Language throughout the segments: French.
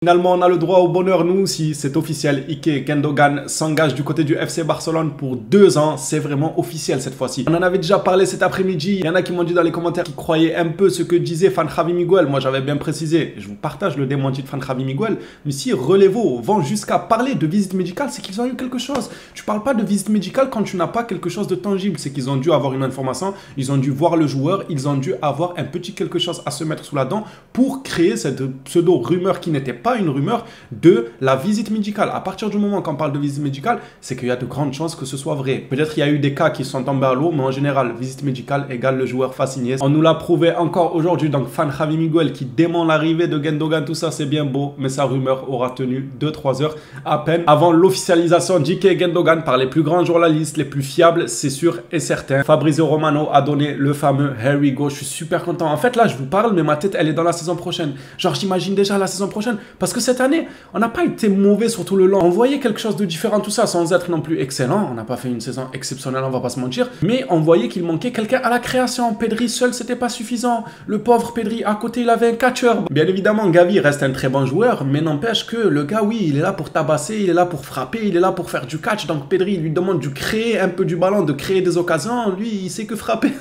Finalement, on a le droit au bonheur, nous aussi, c'est officiel. Ike Gundogan s'engage du côté du FC Barcelone pour 2 ans. C'est vraiment officiel cette fois-ci. On en avait déjà parlé cet après-midi. Il y en a qui m'ont dit dans les commentaires qu'ils croyaient un peu ce que disait Fan Javi Miguel. Moi, j'avais bien précisé. Je vous partage le démenti de Fan Javi Miguel. Mais si Relevo vont jusqu'à parler de visite médicale, c'est qu'ils ont eu quelque chose. Tu parles pas de visite médicale quand tu n'as pas quelque chose de tangible. C'est qu'ils ont dû avoir une information, ils ont dû voir le joueur, ils ont dû avoir un petit quelque chose à se mettre sous la dent pour créer cette pseudo-rumeur qui n'était pas une rumeur de la visite médicale. À partir du moment qu'on parle de visite médicale, c'est qu'il y a de grandes chances que ce soit vrai. Peut-être qu'il y a eu des cas qui sont tombés à l'eau, mais en général, visite médicale égale le joueur fasciné. On nous l'a prouvé encore aujourd'hui, donc Fan Javi Miguel qui dément l'arrivée de Gundogan, tout ça c'est bien beau, mais sa rumeur aura tenu 2-3 heures à peine avant l'officialisation d'Ike Gundogan par les plus grands journalistes, les plus fiables, c'est sûr et certain. Fabrizio Romano a donné le fameux Here we go. Je suis super content. En fait, là, je vous parle, mais ma tête, elle est dans la saison prochaine. Genre, j'imagine déjà la saison prochaine, parce que cette année, on n'a pas été mauvais sur tout le long. On voyait quelque chose de différent, tout ça, sans être non plus excellent. On n'a pas fait une saison exceptionnelle, on va pas se mentir. Mais on voyait qu'il manquait quelqu'un à la création. Pedri seul, c'était pas suffisant. Le pauvre Pedri, à côté, il avait un catcheur. Bien évidemment, Gavi reste un très bon joueur, mais n'empêche que le gars, oui, il est là pour tabasser, il est là pour frapper, il est là pour faire du catch. Donc Pedri, il lui demande de créer un peu du ballon, de créer des occasions. Lui, il sait que frapper.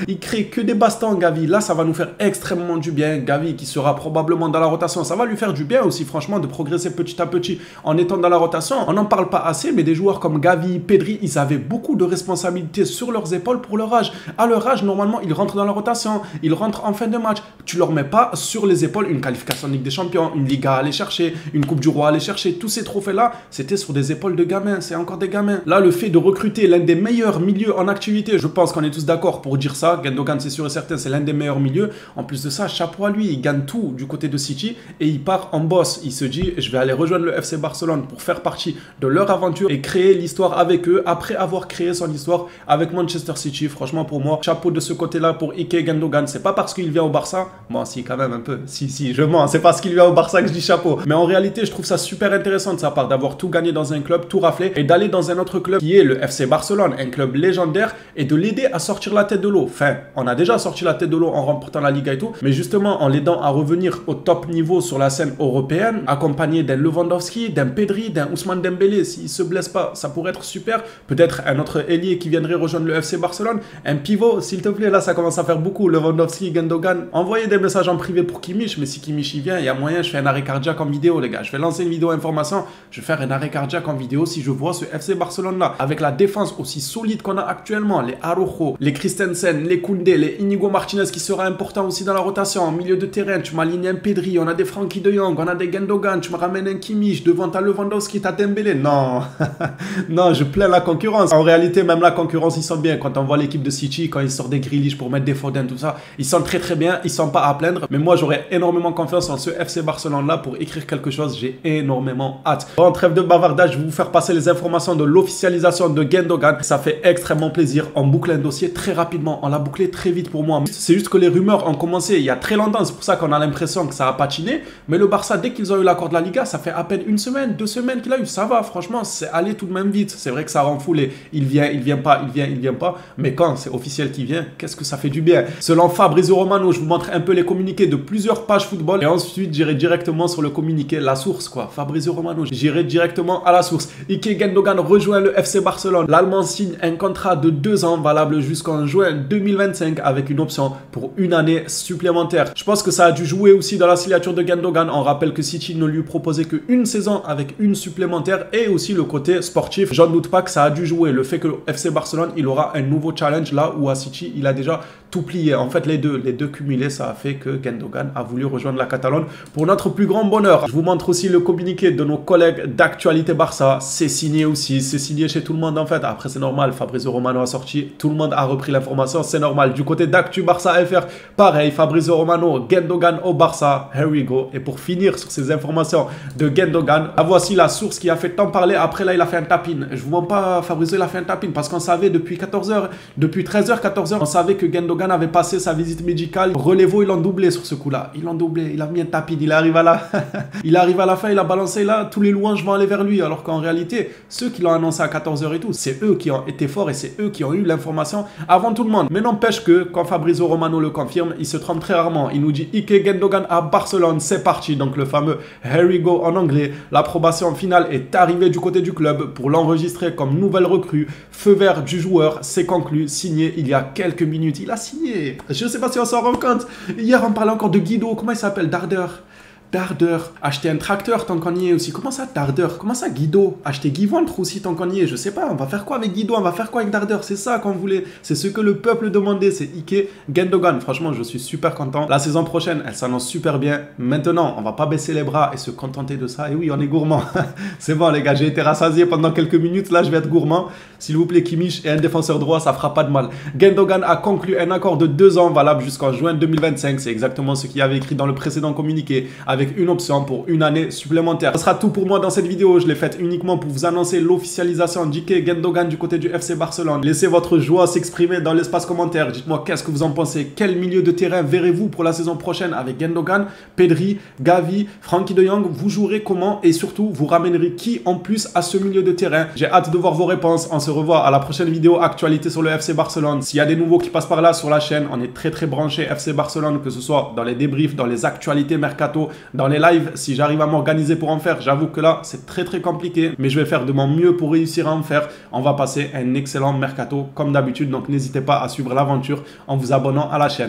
Il crée que des bastons, Gavi. Là, ça va nous faire extrêmement du bien. Gavi, qui sera probablement dans la rotation, ça va lui faire du bien aussi, franchement, de progresser petit à petit en étant dans la rotation. On n'en parle pas assez, mais des joueurs comme Gavi, Pedri, ils avaient beaucoup de responsabilités sur leurs épaules pour leur âge. À leur âge, normalement, ils rentrent dans la rotation, ils rentrent en fin de match. Tu leur mets pas sur les épaules une qualification de Ligue des Champions, une Liga à aller chercher, une Coupe du Roi à aller chercher. Tous ces trophées-là, c'était sur des épaules de gamins. C'est encore des gamins. Là, le fait de recruter l'un des meilleurs milieux en activité, je pense qu'on est tous d'accord pour dire ça. Gundogan, c'est sûr et certain, c'est l'un des meilleurs milieux. En plus de ça, chapeau à lui, il gagne tout du côté de City et il part en boss. Il se dit, je vais aller rejoindre le FC Barcelone pour faire partie de leur aventure et créer l'histoire avec eux après avoir créé son histoire avec Manchester City. Franchement, pour moi, chapeau de ce côté-là pour Ike Gundogan. C'est pas parce qu'il vient au Barça, bon, si, quand même un peu. Si, je mens. C'est parce qu'il vient au Barça que je dis chapeau. Mais en réalité, je trouve ça super intéressant de sa part d'avoir tout gagné dans un club, tout raflé et d'aller dans un autre club qui est le FC Barcelone, un club légendaire et de l'aider à sortir la tête de l'eau. Enfin, on a déjà sorti la tête de l'eau en remportant la Liga et tout, mais justement en l'aidant à revenir au top niveau sur la scène européenne, accompagné d'un Lewandowski, d'un Pedri, d'un Ousmane Dembélé. S'il se blesse pas, ça pourrait être super. Peut-être un autre ailier qui viendrait rejoindre le FC Barcelone, un pivot, s'il te plaît. Là, ça commence à faire beaucoup. Lewandowski, Gundogan. Envoyez des messages en privé pour Kimmich, mais si Kimmich y vient, il y a moyen, je fais un arrêt cardiaque en vidéo, les gars. Je vais lancer une vidéo information, je vais faire un arrêt cardiaque en vidéo si je vois ce FC Barcelone là, avec la défense aussi solide qu'on a actuellement, les Araujo, les Christensen, les Koundé, les Inigo Martinez qui sera important aussi dans la rotation, en milieu de terrain, tu m'alignes un Pedri, on a des Frankie de Jong, on a des Gundogan, tu me ramènes un Kimmich, devant ta Lewandowski, ta Dembélé, non, non, je plains la concurrence. En réalité, même la concurrence, ils sont bien. Quand on voit l'équipe de City, quand ils sortent des Grealish pour mettre des Foden, tout ça, ils sont très très bien, ils sont pas à plaindre, mais moi j'aurais énormément confiance en ce FC Barcelone là pour écrire quelque chose, j'ai énormément hâte. Bon, trêve de bavardage, je vais vous faire passer les informations de l'officialisation de Gundogan, ça fait extrêmement plaisir, on boucle un dossier très rapidement, on l'a bouclé très vite pour moi, c'est juste que les rumeurs ont commencé il y a très longtemps, c'est pour ça qu'on a l'impression que ça a patiné, mais le Barça, dès qu'ils ont eu l'accord de la Liga, ça fait à peine 1 semaine, 2 semaines qu'il a eu, ça va, franchement, c'est allé tout de même vite, c'est vrai que ça rend fou les il vient pas, il vient pas, mais quand c'est officiel qui vient, qu'est-ce que ça fait du bien. Selon Fabrizio Romano, je vous montre un peu les communiqués de plusieurs pages football et ensuite j'irai directement sur le communiqué, la source quoi, Fabrizio Romano, j'irai directement à la source. Ike Gundogan rejoint le FC Barcelone, l'Allemand signe un contrat de 2 ans valable jusqu'en juin 2025 avec une option pour 1 année supplémentaire. Je pense que ça a dû jouer aussi dans la signature de Gundogan, on rappelle que City ne lui proposait qu'une saison avec une supplémentaire et aussi le côté sportif, j'en doute pas que ça a dû jouer, le fait que le FC Barcelone il aura un nouveau challenge là où à City il a déjà tout plié. En fait les deux cumulés ça a fait que Gundogan a voulu rejoindre la Catalogne pour notre plus grand bonheur. Je vous montre aussi le communiqué de nos collègues d'Actualité Barça, c'est signé aussi, c'est signé chez tout le monde en fait. Après c'est normal, Fabrizio Romano a sorti, tout le monde a repris l'information, c'est normal. Du côté d'Actu Barça FR, pareil, Fabrizio Romano, Gundogan au Barça, here we go. Et pour finir sur ces informations de Gundogan, voici la source qui a fait tant parler. Après là il a fait un tapin, je vous mens pas, Fabrizio il a fait un tapin parce qu'on savait depuis 14h, depuis 13h, 14h, on savait que Gundogan Gundogan avait passé sa visite médicale. Relevo, ils l'ont doublé sur ce coup-là. Ils l'ont doublé, il a mis un tapis, il arrive à la... il arrive à la fin, il a balancé là, tous les louanges vont aller vers lui. Alors qu'en réalité, ceux qui l'ont annoncé à 14 h et tout, c'est eux qui ont été forts et c'est eux qui ont eu l'information avant tout le monde. Mais n'empêche que, quand Fabrizio Romano le confirme, il se trompe très rarement. Il nous dit Ike Gundogan à Barcelone, c'est parti. Donc le fameux Here we go en anglais. L'approbation finale est arrivée du côté du club pour l'enregistrer comme nouvelle recrue. Feu vert du joueur, c'est conclu, signé il y a quelques minutes. Il a signé. Je ne sais pas si on s'en rend compte. Hier, on parlait encore de Guido. Comment il s'appelle? Darder. Acheter un tracteur tant qu'on y est aussi. Comment ça, Darder? Comment ça, Guido? Acheter Guy Ventre aussi tant qu'on y est. Je sais pas, on va faire quoi avec Guido? On va faire quoi avec Darder? C'est ça qu'on voulait. C'est ce que le peuple demandait. C'est Ike Gundogan. Franchement, je suis super content. La saison prochaine, elle s'annonce super bien. Maintenant, on va pas baisser les bras et se contenter de ça. Et oui, on est gourmand. C'est bon, les gars, j'ai été rassasié pendant quelques minutes. Là, je vais être gourmand. S'il vous plaît, Kimmich et un défenseur droit, ça fera pas de mal. Gundogan a conclu un accord de 2 ans valable jusqu'en juin 2025. C'est exactement ce qu'il y avait écrit dans le précédent communiqué, avec une option pour une année supplémentaire. Ce sera tout pour moi dans cette vidéo. Je l'ai faite uniquement pour vous annoncer l'officialisation d'Ike Gundogan du côté du FC Barcelone. Laissez votre joie s'exprimer dans l'espace commentaire. Dites-moi qu'est-ce que vous en pensez. Quel milieu de terrain verrez-vous pour la saison prochaine avec Gundogan, Pedri, Gavi, Frenkie de Jong? Vous jouerez comment et surtout vous ramènerez qui en plus à ce milieu de terrain? J'ai hâte de voir vos réponses. On se revoit à la prochaine vidéo actualité sur le FC Barcelone. S'il y a des nouveaux qui passent par là sur la chaîne, on est très branché FC Barcelone, que ce soit dans les débriefs, dans les actualités mercato, dans les lives. Si j'arrive à m'organiser pour en faire, j'avoue que là c'est très compliqué, mais je vais faire de mon mieux pour réussir à en faire. On va passer un excellent mercato comme d'habitude, donc n'hésitez pas à suivre l'aventure en vous abonnant à la chaîne.